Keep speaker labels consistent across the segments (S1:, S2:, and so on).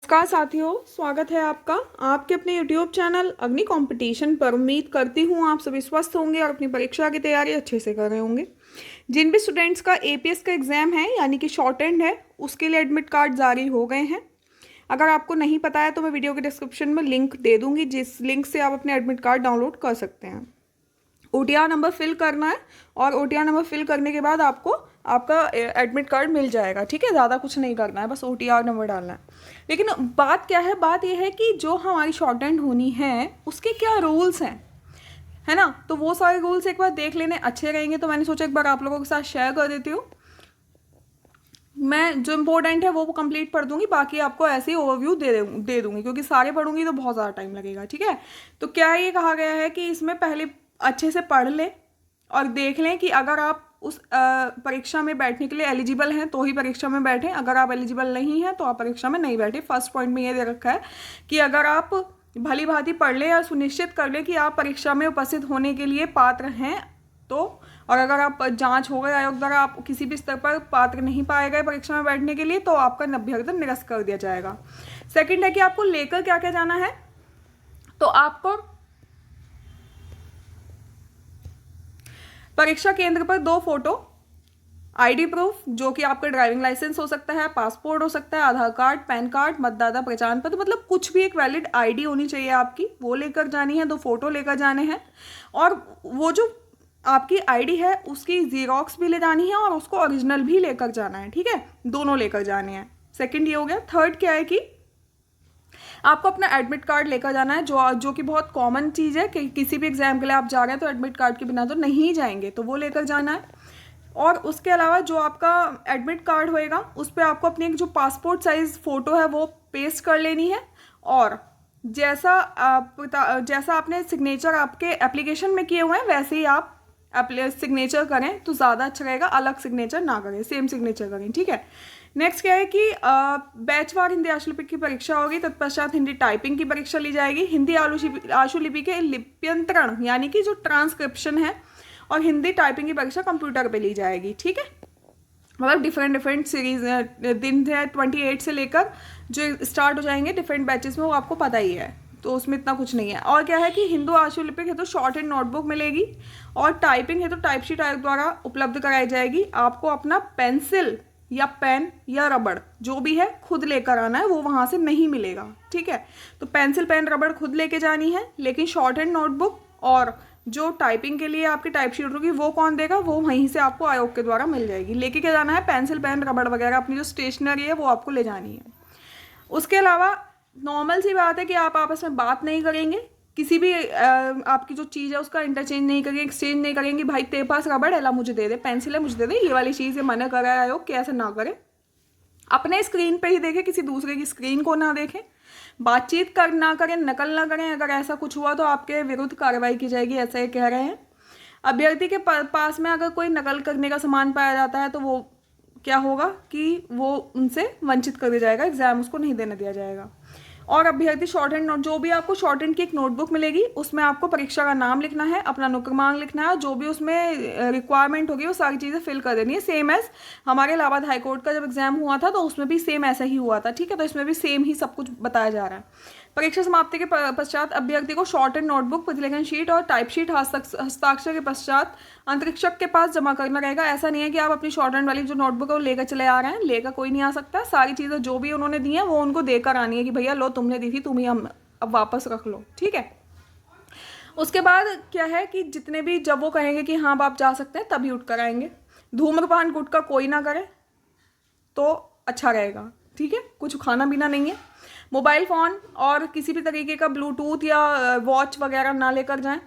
S1: नमस्कार साथियों, स्वागत है आपका आपके अपने YouTube चैनल अग्नि कंपटीशन पर। उम्मीद करती हूँ आप सभी स्वस्थ होंगे और अपनी परीक्षा की तैयारी अच्छे से कर रहे होंगे। जिन भी स्टूडेंट्स का एपीएस का एग्ज़ाम है यानी कि शॉर्ट एंड है, उसके लिए एडमिट कार्ड जारी हो गए हैं। अगर आपको नहीं पता है तो मैं वीडियो के डिस्क्रिप्शन में लिंक दे दूँगी, जिस लिंक से आप अपने एडमिट कार्ड डाउनलोड कर सकते हैं। ओटीआर नंबर फिल करना है और ओटीआर नंबर फिल करने के बाद आपको आपका एडमिट कार्ड मिल जाएगा। ठीक है, ज़्यादा कुछ नहीं करना है, बस ओटीआर नंबर डालना है। लेकिन बात क्या है, बात यह है कि जो हमारी शॉर्ट हैंड होनी है उसके क्या रूल्स हैं, है ना। तो वो सारे रूल्स एक बार देख लेने अच्छे रहेंगे, तो मैंने सोचा एक बार आप लोगों के साथ शेयर कर देती हूँ। मैं जो इम्पोर्टेंट है वो कंप्लीट पढ़ दूंगी, बाकी आपको ऐसे ही ओवरव्यू दे दूंगी, क्योंकि सारे पढ़ूंगी तो बहुत ज़्यादा टाइम लगेगा। ठीक है, तो क्या ये कहा गया है कि इसमें पहले अच्छे से पढ़ लें और देख लें कि अगर आप उस परीक्षा में बैठने के लिए एलिजिबल हैं तो ही परीक्षा में बैठें, अगर आप एलिजिबल नहीं हैं तो आप परीक्षा में नहीं बैठे। फर्स्ट पॉइंट में ये दे रखा है कि अगर आप भली भांति पढ़ लें या सुनिश्चित कर लें कि आप परीक्षा में उपस्थित होने के लिए पात्र हैं तो, और अगर आप जांच हो गए आयोग द्वारा आप किसी भी स्तर पर पात्र नहीं पाए गए परीक्षा में बैठने के लिए, तो आपका अभ्यर्थन निरस्त कर दिया जाएगा। सेकंड है कि आपको लेकर क्या क्या जाना है। तो आपको परीक्षा केंद्र पर 2 फोटो, आईडी प्रूफ जो कि आपका ड्राइविंग लाइसेंस हो सकता है, पासपोर्ट हो सकता है, आधार कार्ड, पैन कार्ड, मतदाता पहचान पत्र, मतलब कुछ भी एक वैलिड आईडी होनी चाहिए आपकी, वो लेकर जानी है। 2 फोटो लेकर जाने हैं और वो जो आपकी आईडी है उसकी जीरोक्स भी ले जानी है और उसको ओरिजिनल भी लेकर जाना है। ठीक है, दोनों लेकर जाने हैं। सेकंड ये हो गया। थर्ड क्या है कि आपको अपना एडमिट कार्ड लेकर जाना है, जो कि बहुत कॉमन चीज़ है कि किसी भी एग्जाम के लिए आप जा रहे हैं तो एडमिट कार्ड के बिना तो नहीं जाएंगे, तो वो लेकर जाना है। और उसके अलावा जो आपका एडमिट कार्ड होएगा उस पर आपको अपनी एक जो पासपोर्ट साइज फ़ोटो है वो पेस्ट कर लेनी है, और जैसा आपने सिग्नेचर आपके एप्लीकेशन में किए हुए हैं वैसे ही आप सिग्नेचर करें तो ज़्यादा अच्छा रहेगा। अलग सिग्नेचर ना करें, सेम सिग्नेचर करें। ठीक है। नेक्स्ट क्या है कि बैचवार हिंदी आशुलिपि की परीक्षा होगी, तत्पश्चात हिंदी टाइपिंग की परीक्षा ली जाएगी। हिंदी आशुलिपि के लिप्यंतरण यानी कि जो ट्रांसक्रिप्शन है, और हिंदी टाइपिंग की परीक्षा कंप्यूटर पे ली जाएगी। ठीक है, मतलब डिफरेंट सीरीज दिन है 28 से लेकर जो स्टार्ट हो जाएंगे डिफरेंट बैचेस में, वो आपको पता ही है, तो उसमें इतना कुछ नहीं है। और क्या है कि हिंदू आशुलिपिक है तो शॉर्ट एंड नोटबुक मिलेगी, और टाइपिंग है तो टाइप शीट आयोग द्वारा उपलब्ध कराई जाएगी। आपको अपना पेंसिल या पेन या रबड़ जो भी है खुद लेकर आना है, वो वहाँ से नहीं मिलेगा। ठीक है, तो पेंसिल पेन रबड़ खुद लेके जानी है, लेकिन शॉर्ट एंड नोटबुक और जो टाइपिंग के लिए आपकी टाइप शीट होगी वो कौन देगा, वो वहीं से आपको आयोग के द्वारा मिल जाएगी। लेके क्या जाना है, पेंसिल पेन रबड़ वगैरह अपनी जो स्टेशनरी है वो आपको ले जानी है। उसके अलावा नॉर्मल सी बात है कि आप आपस में बात नहीं करेंगे, किसी भी आपकी जो चीज़ है उसका इंटरचेंज नहीं करेंगे, एक्सचेंज नहीं करेंगे। भाई तेरे पास रबड़ है ला मुझे दे दे, पेंसिल है मुझे दे दे, ये वाली चीज़ मना कर रहा है आयोग कि ऐसा ना करे। अपने स्क्रीन पे ही देखें, किसी दूसरे की स्क्रीन को ना देखें, बातचीत कर ना करें, नकल ना करें। अगर ऐसा कुछ हुआ तो आपके विरुद्ध कार्रवाई की जाएगी, ऐसा ये कह रहे हैं। अभ्यर्थी के पास में अगर कोई नकल करने का सामान पाया जाता है तो वो क्या होगा कि वो उनसे वंचित कर दिया जाएगा, एग्जाम उसको नहीं देने दिया जाएगा। और अभ्यर्थी शॉर्ट हैंड नोट, जो भी आपको शॉर्ट हैंड की एक नोटबुक मिलेगी उसमें आपको परीक्षा का नाम लिखना है, अपना नुक्रमांक लिखना है, जो भी उसमें रिक्वायरमेंट होगी वो सारी चीज़ें फिल कर देनी है। सेम एज हमारे इलाहाबाद हाईकोर्ट का जब एग्जाम हुआ था तो उसमें भी सेम ऐसा ही हुआ था। ठीक है, तो इसमें भी सेम ही सब कुछ बताया जा रहा है। परीक्षा समाप्ति के पश्चात अभ्यर्थी को शॉर्ट एंड नोटबुक, प्रतिलेखन शीट और टाइप शीट हस्ताक्षर के पश्चात अंतरिक्षक के पास जमा करना रहेगा। ऐसा नहीं है कि आप अपनी शॉर्ट हैंड वाली जो नोटबुक है वो लेकर चले आ रहे हैं, लेकर कोई नहीं आ सकता। सारी चीज़ें जो भी उन्होंने दी हैं वो उनको देकर आनी है कि भैया लो तुमने दी थी, तुम ही हम अब वापस रख लो। ठीक है, उसके बाद क्या है कि जितने भी जब वो कहेंगे कि हाँ आप जा सकते हैं तभी उठ कर आएंगे। धूम्रपान गुटखा कोई ना करे तो अच्छा रहेगा। ठीक है, कुछ खाना पीना नहीं है। मोबाइल फ़ोन और किसी भी तरीके का ब्लूटूथ या वॉच वगैरह ना लेकर जाएं।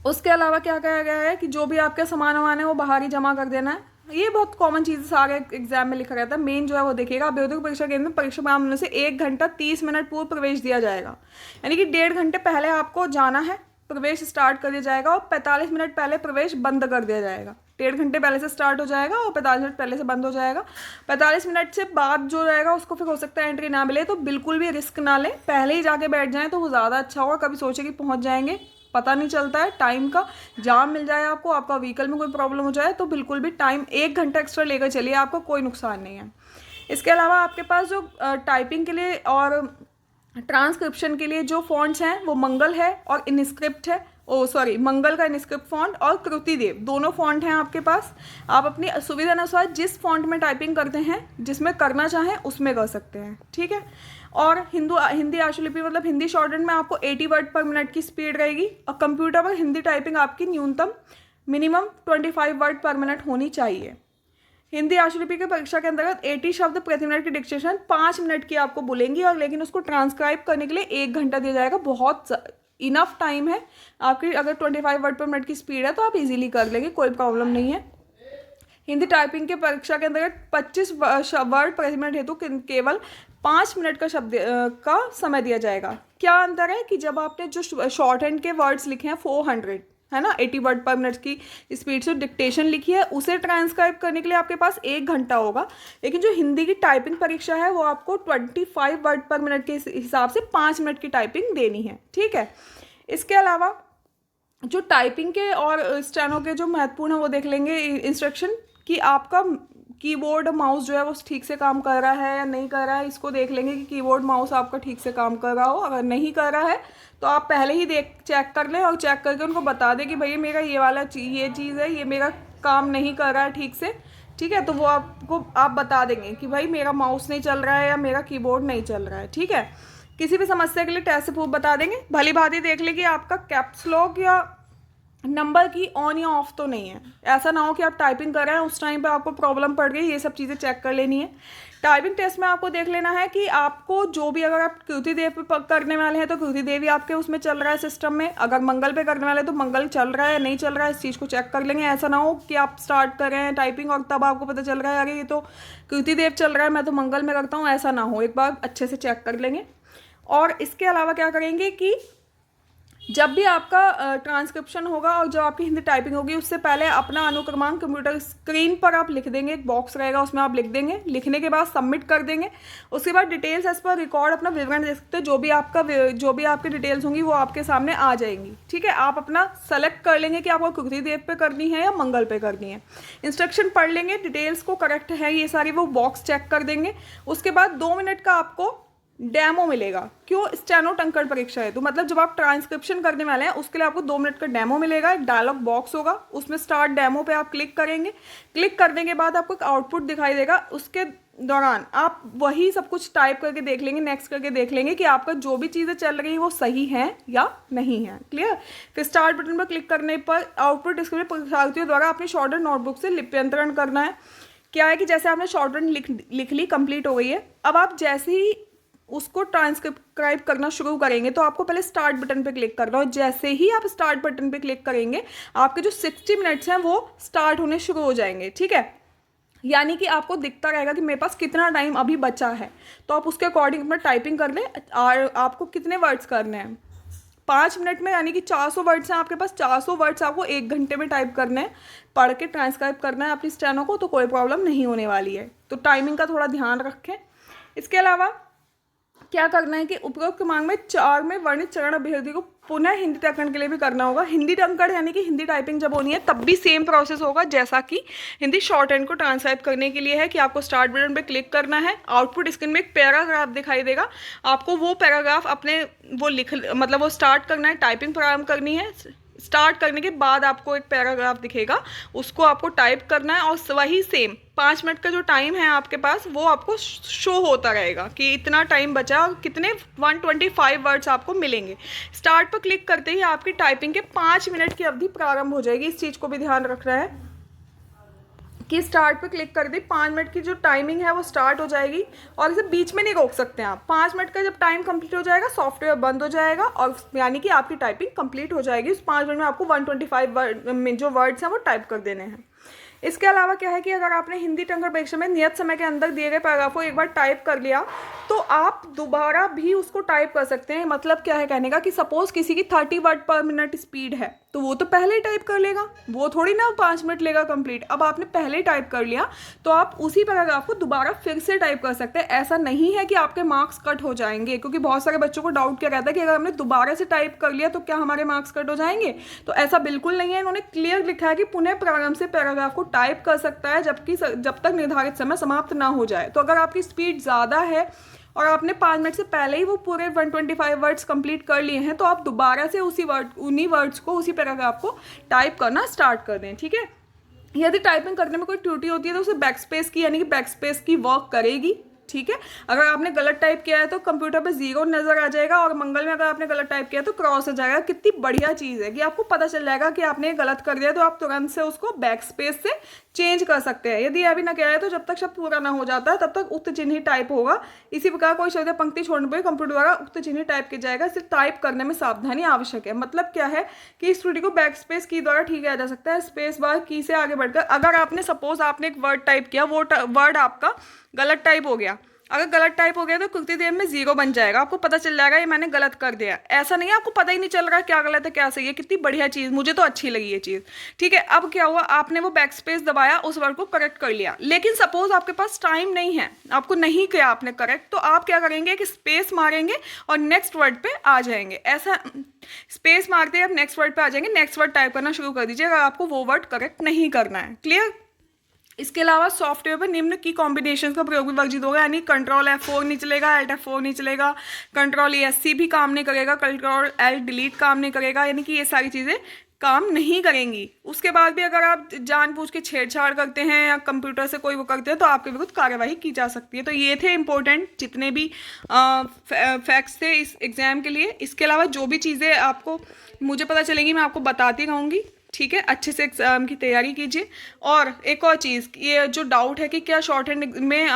S1: उसके अलावा क्या कहा गया है कि जो भी आपके सामान वामान है वो बाहर ही जमा कर देना है। ये बहुत कॉमन चीज़ सारे एग्जाम में लिखा रहता है। मेन जो है वो देखिएगा, अभ्यर्थी परीक्षा केंद्र में परीक्षा प्रारंभ होने से 1 घंटा 30 मिनट पूर्व प्रवेश दिया जाएगा, यानी कि 1.5 घंटे पहले आपको जाना है, प्रवेश स्टार्ट कर दिया जाएगा, और 45 मिनट पहले प्रवेश बंद कर दिया जाएगा। 1.5 घंटे पहले से स्टार्ट हो जाएगा और 45 मिनट पहले से बंद हो जाएगा। 45 मिनट से बाद जो रहेगा उसको फिर हो सकता है एंट्री ना मिले, तो बिल्कुल भी रिस्क ना लें, पहले ही जाके बैठ जाएं तो वो ज़्यादा अच्छा होगा। कभी सोचे कि पहुँच जाएंगे, पता नहीं चलता है टाइम का, जाम मिल जाए आपको, आपका व्हीकल में कोई प्रॉब्लम हो जाए तो बिल्कुल भी टाइम 1 घंटा एक्स्ट्रा लेकर चलिए, आपको कोई नुकसान नहीं है। इसके अलावा आपके पास जो टाइपिंग के लिए और ट्रांसक्रिप्शन के लिए जो फॉन्ट्स हैं वो मंगल है और इनस्क्रिप्ट है, मंगल का इनस्क्रिप्ट फॉन्ट और कृतिदेव, दोनों फॉन्ट हैं आपके पास। आप अपनी सुविधा अनुसार जिस फॉन्ट में टाइपिंग करते हैं, जिसमें करना चाहें उसमें कर सकते हैं, ठीक है। और हिंदी आशुलिपि मतलब हिंदी शॉर्टहैंड में आपको 80 वर्ड पर मिनट की स्पीड रहेगी और कंप्यूटर पर हिंदी टाइपिंग आपकी न्यूनतम मिनिमम 25 वर्ड पर मिनट होनी चाहिए। हिंदी आशुलिपि की परीक्षा के अंतर्गत 80 शब्द प्रति मिनट की डिक्टेशन 5 मिनट की आपको बोलेंगी और लेकिन उसको ट्रांसक्राइब करने के लिए 1 घंटा दिया जाएगा। बहुत इनफ टाइम है आपकी। अगर 25 वर्ड पर मिनट की स्पीड है तो आप इजीली कर लेंगे, कोई प्रॉब्लम नहीं है। हिंदी टाइपिंग के परीक्षा के अंतर्गत 25 वर्ड प्रति मिनट हेतु केवल 5 मिनट का शब्द का समय दिया जाएगा। क्या अंतर है कि जब आपने जो शॉर्ट हैंड के वर्ड्स लिखे हैं 400 है ना, 80 वर्ड पर मिनट की स्पीड से डिक्टेशन लिखी है, उसे ट्रांसक्राइब करने के लिए आपके पास 1 घंटा होगा। लेकिन जो हिंदी की टाइपिंग परीक्षा है वो आपको 25 वर्ड पर मिनट के हिसाब से 5 मिनट की टाइपिंग देनी है, ठीक है। इसके अलावा जो टाइपिंग के और स्टेनो के जो महत्वपूर्ण है वो देख लेंगे इंस्ट्रक्शन, कि आपका कीबोर्ड माउस जो है वो ठीक से काम कर रहा है या नहीं कर रहा है। इसको देख लेंगे कि कीबोर्ड माउस आपका ठीक से काम कर रहा हो। अगर नहीं कर रहा है तो आप पहले ही चेक कर लें और चेक करके उनको बता दें कि भैया मेरा ये वाला ये चीज़ है, ये मेरा काम नहीं कर रहा है ठीक से, ठीक है। तो वो आप बता देंगे कि भाई मेरा माउस नहीं चल रहा है या मेरा कीबोर्ड नहीं चल रहा है, ठीक है। किसी भी समस्या के लिए टेस्ट से प्रूफ बता देंगे। भली भांति देख लें कि आपका कैप्स लॉक या नंबर की ऑन या ऑफ तो नहीं है। ऐसा ना हो कि आप टाइपिंग कर रहे हैं उस टाइम पे आपको प्रॉब्लम पड़ गई, ये सब चीज़ें चेक कर लेनी है। टाइपिंग टेस्ट में आपको देख लेना है कि आपको जो भी, अगर आप कृतिदेव पे करने वाले हैं तो कृतिदेव ही आपके उसमें चल रहा है सिस्टम में। अगर मंगल पे करने वाले हैं तो मंगल चल रहा है या नहीं चल रहा है, इस चीज़ को चेक कर लेंगे। ऐसा ना हो कि आप स्टार्ट कर रहे हैं टाइपिंग और तब आपको पता चल रहा है अरे ये तो कृतिदेव चल रहा है, मैं तो मंगल में करता हूँ, ऐसा ना हो। एक बार अच्छे से चेक कर लेंगे। और इसके अलावा क्या करेंगे कि जब भी आपका ट्रांसक्रिप्शन होगा और जो आपकी हिंदी टाइपिंग होगी उससे पहले अपना अनुक्रमांक कंप्यूटर स्क्रीन पर आप लिख देंगे, एक बॉक्स रहेगा उसमें आप लिख देंगे। लिखने के बाद सबमिट कर देंगे। उसके बाद डिटेल्स एज पर रिकॉर्ड अपना विवरण दे सकते हैं। जो भी आपकी डिटेल्स होंगी वो आपके सामने आ जाएंगी, ठीक है। आप अपना सेलेक्ट कर लेंगे कि आपको कृतिदेव पे करनी है या मंगल पे करनी है। इंस्ट्रक्शन पढ़ लेंगे, डिटेल्स को करेक्ट है ये सारी, वो बॉक्स चेक कर देंगे। उसके बाद 2 मिनट का आपको डेमो मिलेगा। क्यों? स्टेनो टंकड़ परीक्षा है तो मतलब जब आप ट्रांसक्रिप्शन करने वाले हैं उसके लिए आपको 2 मिनट का डेमो मिलेगा। एक डायलॉग बॉक्स होगा, उसमें स्टार्ट डेमो पे आप क्लिक करेंगे। क्लिक करने के बाद आपको एक आउटपुट दिखाई देगा। उसके दौरान आप वही सब कुछ टाइप करके देख लेंगे, नेक्स्ट करके देख लेंगे कि आपका जो भी चीज़ें चल रही हैं वो सही हैं या नहीं है। क्लियर? फिर स्टार्ट बटन पर क्लिक करने पर आउटपुट स्क्रीन पर परीक्षार्थियों द्वारा अपनी शॉर्टहैंड नोटबुक से लिप्यंतरण करना है। क्या है कि जैसे आपने शॉर्टहैंड लिख ली, कंप्लीट हो गई है। अब आप जैसे ही उसको ट्रांसक्राइब करना शुरू करेंगे तो आपको पहले स्टार्ट बटन पे क्लिक करना है। और जैसे ही आप स्टार्ट बटन पे क्लिक करेंगे आपके जो 60 मिनट्स हैं वो स्टार्ट होने शुरू हो जाएंगे, ठीक है। यानी कि आपको दिखता रहेगा कि मेरे पास कितना टाइम अभी बचा है, तो आप उसके अकॉर्डिंग अपना टाइपिंग कर लें। और आपको कितने वर्ड्स करने हैं 5 मिनट में, यानी कि 400 वर्ड्स हैं आपके पास। 400 वर्ड्स आपको 1 घंटे में टाइप करने हैं, पढ़ के ट्रांसक्राइब करना है अपनी स्टेनो को, तो कोई प्रॉब्लम नहीं होने वाली है। तो टाइमिंग का थोड़ा ध्यान रखें। इसके अलावा क्या करना है कि उपरोक्त क्रमांक में 4 में वर्णित चरण अभ्यर्थी को पुनः हिंदी टंकण के लिए भी करना होगा। हिंदी टंकण यानी कि हिंदी टाइपिंग जब होनी है तब भी सेम प्रोसेस होगा जैसा कि हिंदी शॉर्ट हैंड को ट्रांसक्राइब करने के लिए है, कि आपको स्टार्ट बटन पे क्लिक करना है। आउटपुट स्क्रीन में एक पैराग्राफ दिखाई देगा, आपको वो पैराग्राफ अपने वो स्टार्ट करना है, टाइपिंग प्रारंभ करनी है। स्टार्ट करने के बाद आपको एक पैराग्राफ दिखेगा, उसको आपको टाइप करना है और वही सेम 5 मिनट का जो टाइम है आपके पास वो आपको शो होता रहेगा कि इतना टाइम बचा और कितने 125 वर्ड्स आपको मिलेंगे। स्टार्ट पर क्लिक करते ही आपकी टाइपिंग के 5 मिनट की अवधि प्रारंभ हो जाएगी। इस चीज़ को भी ध्यान रखना है कि स्टार्ट पे क्लिक कर दी, 5 मिनट की जो टाइमिंग है वो स्टार्ट हो जाएगी और इसे बीच में नहीं रोक सकते आप। 5 मिनट का जब टाइम कंप्लीट हो जाएगा सॉफ्टवेयर बंद हो जाएगा और यानी कि आपकी टाइपिंग कंप्लीट हो जाएगी। उस 5 मिनट में आपको 125 जो वर्ड्स हैं वो टाइप कर देने हैं। इसके अलावा क्या है कि अगर आपने हिंदी टंकण परीक्षा में नियत समय के अंदर दिए गए पैराग्राफ को एक बार टाइप कर लिया तो आप दोबारा भी उसको टाइप कर सकते हैं। मतलब क्या है कहने का कि सपोज किसी की 30 वर्ड पर मिनट स्पीड है तो वो तो पहले ही टाइप कर लेगा, वो थोड़ी ना 5 मिनट लेगा कंप्लीट। अब आपने पहले ही टाइप कर लिया तो आप उसी पैराग्राफ को दोबारा फिर से टाइप कर सकते हैं। ऐसा नहीं है कि आपके मार्क्स कट हो जाएंगे, क्योंकि बहुत सारे बच्चों को डाउट क्या रहता है कि अगर हमने दोबारा से टाइप कर लिया तो क्या हमारे मार्क्स कट हो जाएंगे। तो ऐसा बिल्कुल नहीं है। इन्होंने क्लियर लिखा है कि पुनः प्रारंभ से पैराग्राफ को टाइप कर सकता है जब तक निर्धारित समय समाप्त ना हो जाए। तो अगर आपकी स्पीड ज़्यादा है और आपने 5 मिनट से पहले ही वो पूरे 125 वर्ड्स कंप्लीट कर लिए हैं तो आप दोबारा से उन्हीं वर्ड्स को, उसी पैराग्राफ को टाइप करना स्टार्ट कर दें। ठीक है। यदि टाइपिंग करने में कोई त्रुटि होती है तो उसे बैकस्पेस की यानी कि बैकस्पेस की वर्क करेगी। ठीक है। अगर आपने गलत टाइप किया है तो कंप्यूटर पे 0 नजर आ जाएगा और मंगल में अगर आपने गलत टाइप किया तो क्रॉस हो जाएगा। कितनी बढ़िया चीज़ है कि आपको पता चल जाएगा कि आपने गलत कर दिया तो आप तुरंत से उसको बैक स्पेस से चेंज कर सकते हैं। यदि अभी ना किया है तो जब तक शब्द पूरा ना हो जाता है तब तक उक्त चिन्ह ही टाइप होगा। इसी प्रकार कोई शब्द पंक्ति छोड़ने पर कंप्यूटर द्वारा उक्त चिन्ह टाइप किया जाएगा। सिर्फ टाइप करने में सावधानी आवश्यक है। मतलब क्या है कि इस त्रुटि को बैक स्पेस की द्वारा ठीक किया जा सकता है। स्पेस बार की से आगे बढ़कर अगर आपने सपोज आपने एक वर्ड टाइप किया, वो वर्ड आपका गलत टाइप हो गया, अगर गलत टाइप हो गया तो कुछ देर में 0 बन जाएगा, आपको पता चल जाएगा ये मैंने गलत कर दिया। ऐसा नहीं है आपको पता ही नहीं चल रहा क्या गलत है क्या सही है। कितनी बढ़िया चीज़, मुझे तो अच्छी लगी ये चीज़। ठीक है। अब क्या हुआ, आपने वो बैक स्पेस दबाया, उस वर्ड को करेक्ट कर लिया, लेकिन सपोज आपके पास टाइम नहीं है, आपको नहीं किया आपने करेक्ट, तो आप क्या करेंगे कि स्पेस मारेंगे और नेक्स्ट वर्ड पे आ जाएंगे। ऐसा स्पेस मारते ही आप नेक्स्ट वर्ड पे आ जाएंगे, नेक्स्ट वर्ड टाइप करना शुरू कर दीजिए अगर आपको वो वर्ड करेक्ट नहीं करना है। क्लियर। इसके अलावा सॉफ्टवेयर पर निम्न की कॉम्बिनेशन का प्रयोग भी वर्जित होगा, यानी कंट्रोल F4 नहीं चलेगा, Alt F4 नहीं चलेगा, कंट्रोल ESC भी काम नहीं करेगा, कंट्रोल L डिलीट काम नहीं करेगा, यानी कि ये सारी चीज़ें काम नहीं करेंगी। उसके बाद भी अगर आप जानबूझ के छेड़छाड़ करते हैं या कंप्यूटर से कोई वो करते हैं तो आपके विरुद्ध कार्यवाही की जा सकती है। तो ये थे इंपॉर्टेंट जितने भी फैक्ट्स थे इस एग्ज़ाम के लिए। इसके अलावा जो भी चीज़ें आपको मुझे पता चलेंगी मैं आपको बताती रहूँगी। ठीक है। अच्छे से एग्जाम की तैयारी कीजिए। और एक और चीज़, ये जो डाउट है कि क्या शॉर्ट हैंड में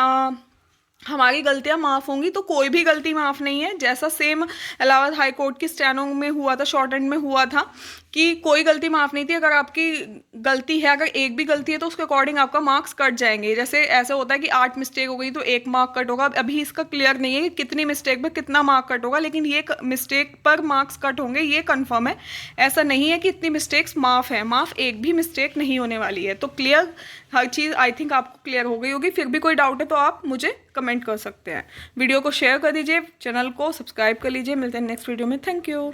S1: हमारी गलतियां माफ़ होंगी, तो कोई भी गलती माफ़ नहीं है। जैसा सेम इलाहाबाद हाई कोर्ट की स्टेनो में हुआ था, शॉर्ट हैंड में हुआ था कि कोई गलती माफ़ नहीं थी। अगर आपकी गलती है, अगर एक भी गलती है तो उसके अकॉर्डिंग आपका मार्क्स कट जाएंगे। जैसे ऐसा होता है कि 8 मिस्टेक हो गई तो 1 मार्क कट होगा। अभी इसका क्लियर नहीं है कि कितनी मिस्टेक पर कितना मार्क कट होगा, लेकिन ये मिस्टेक पर मार्क्स कट होंगे ये कन्फर्म है। ऐसा नहीं है कि इतनी मिस्टेक्स माफ़ है, माफ़ एक भी मिस्टेक नहीं होने वाली है। तो clear her cheese I think आपको क्लियर हो गई होगी। फिर भी कोई डाउट है तो आप मुझे कमेंट कर सकते हैं। वीडियो को शेयर कर दीजिए, चैनल को सब्सक्राइब कर लीजिए। मिलते हैं नेक्स्ट वीडियो में। Thank you.